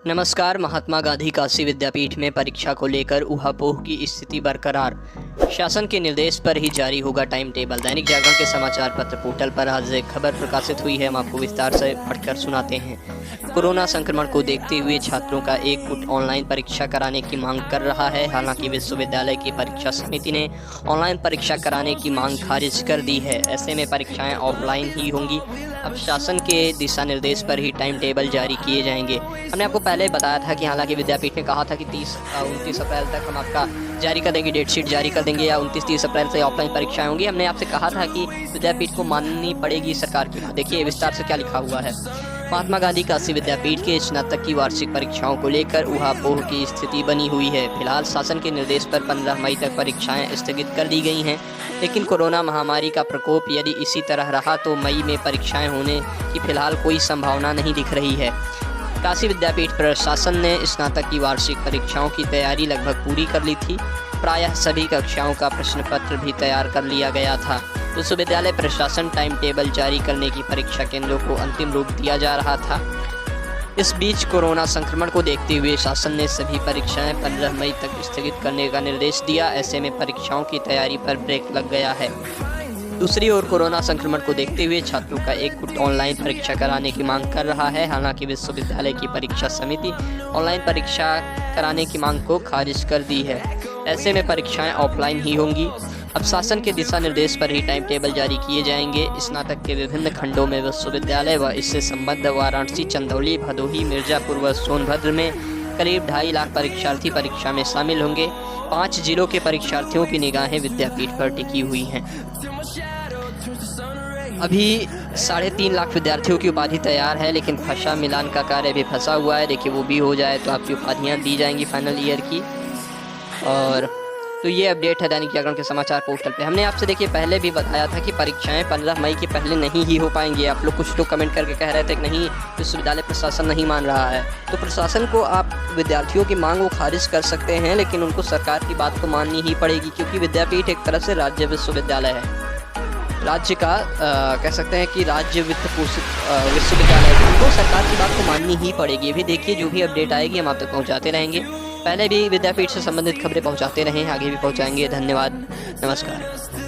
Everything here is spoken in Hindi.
नमस्कार। महात्मा गांधी काशी विद्यापीठ में परीक्षा को लेकर ऊहापोह की स्थिति बरकरार। शासन के निर्देश पर ही जारी होगा टाइम टेबल। दैनिक जागरण के समाचार पत्र पोर्टल पर आज एक खबर प्रकाशित हुई है, हम आपको विस्तार से पढ़कर सुनाते हैं। कोरोना संक्रमण को देखते हुए छात्रों का 1 फुट ऑनलाइन परीक्षा कराने की मांग कर रहा है। हालांकि विश्वविद्यालय की परीक्षा समिति ने ऑनलाइन परीक्षा कराने की मांग खारिज कर दी है। ऐसे में परीक्षाएं ऑफलाइन ही होंगी। अब शासन के दिशा निर्देश पर ही टाइम टेबल जारी किए जाएंगे। हमने आपको पहले बताया था कि हालांकि विद्यापीठ ने कहा था कि 29 अप्रैल तक हम आपका जारी कर देंगे, डेट शीट जारी कर देंगे या 29-30 अप्रैल से ऑफलाइन परीक्षाएं होंगी। हमने आपसे कहा था कि विद्यापीठ को माननी पड़ेगी सरकार की बात। देखिए विस्तार से क्या लिखा हुआ है। महात्मा गांधी काशी विद्यापीठ के स्नातक की वार्षिक परीक्षाओं को लेकर ऊहापोह की स्थिति बनी हुई है। फिलहाल शासन के निर्देश पर 15 मई तक परीक्षाएं स्थगित कर दी गई हैं, लेकिन कोरोना महामारी का प्रकोप यदि इसी तरह रहा तो मई में परीक्षाएं होने की फिलहाल कोई संभावना नहीं दिख रही है। काशी विद्यापीठ प्रशासन ने स्नातक की वार्षिक परीक्षाओं की तैयारी लगभग पूरी कर ली थी। प्रायः सभी कक्षाओं का प्रश्न पत्र भी तैयार कर लिया गया था। विश्वविद्यालय प्रशासन टाइम टेबल जारी करने की परीक्षा केंद्रों को अंतिम रूप दिया जा रहा था। इस बीच कोरोना संक्रमण को देखते हुए शासन ने सभी परीक्षाएं 15 मई तक स्थगित करने का निर्देश दिया। ऐसे में परीक्षाओं की तैयारी पर ब्रेक लग गया है। दूसरी ओर कोरोना संक्रमण को देखते हुए छात्रों का 1 फुट ऑनलाइन परीक्षा कराने की मांग कर रहा है। हालांकि विश्वविद्यालय की परीक्षा समिति ऑनलाइन परीक्षा कराने की मांग को खारिज कर दी है। ऐसे में परीक्षाएं ऑफलाइन ही होंगी। अब शासन के दिशा निर्देश पर ही टाइम टेबल जारी किए जाएंगे। स्नातक के विभिन्न खंडों में विश्वविद्यालय व इससे संबद्ध वाराणसी, चंदौली, भदोही, मिर्जापुर व सोनभद्र में करीब 2.5 लाख परीक्षार्थी परीक्षा में शामिल होंगे। 5 जिलों के परीक्षार्थियों की निगाहें विद्यापीठ पर टिकी हुई हैं। अभी 3.5 लाख विद्यार्थियों की उपाधि तैयार है, लेकिन भाषा मिलान का कार्य भी फंसा हुआ है। देखिए वो भी हो जाए तो आपकी उपाधियां दी जाएंगी फाइनल ईयर की। और तो ये अपडेट है दैनिक जागरण के समाचार पोर्टल पे। हमने आपसे देखिए पहले भी बताया था कि परीक्षाएं 15 मई के पहले नहीं ही हो पाएंगी। आप लोग कुछ लोग कमेंट करके कह रहे थे कि नहीं, विश्वविद्यालय प्रशासन नहीं मान रहा है। तो प्रशासन को आप विद्यार्थियों की मांग वो खारिज कर सकते हैं, लेकिन उनको सरकार की बात तो माननी ही पड़ेगी, क्योंकि विद्यापीठ एक तरह से राज्य विश्वविद्यालय है। राज्य का कह सकते हैं कि राज्य वित्त पोषित विश्वविद्यालय है। उनको सरकार की बात को माननी ही पड़ेगी। अभी देखिए जो भी अपडेट आएगी हम आप तक पहुँचाते रहेंगे। पहले भी विद्यापीठ से संबंधित खबरें पहुंचाते रहें, आगे भी पहुंचाएंगे। धन्यवाद, नमस्कार।